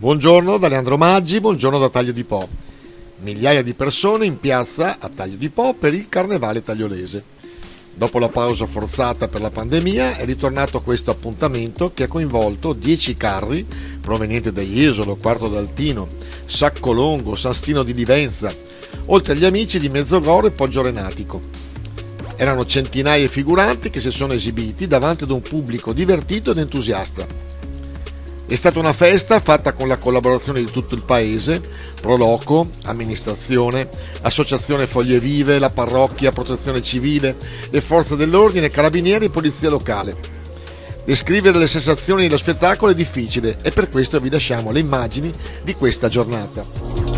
Buongiorno da Leandro Maggi, buongiorno da Taglio di Po. Migliaia di persone in piazza a Taglio di Po per il Carnevale tagliolese. Dopo la pausa forzata per la pandemia è ritornato questo appuntamento che ha coinvolto 10 carri provenienti da Jesolo, Quarto d'Altino, Saccolongo, San Stino di Livenza, oltre agli amici di Mezzogoro e Poggio Renatico. Erano centinaia di figuranti che si sono esibiti davanti ad un pubblico divertito ed entusiasta. È stata una festa fatta con la collaborazione di tutto il paese, Proloco, amministrazione, associazione Foglie Vive, la parrocchia, protezione civile, le forze dell'ordine, carabinieri e polizia locale. Descrivere le sensazioni dello spettacolo è difficile e per questo vi lasciamo le immagini di questa giornata.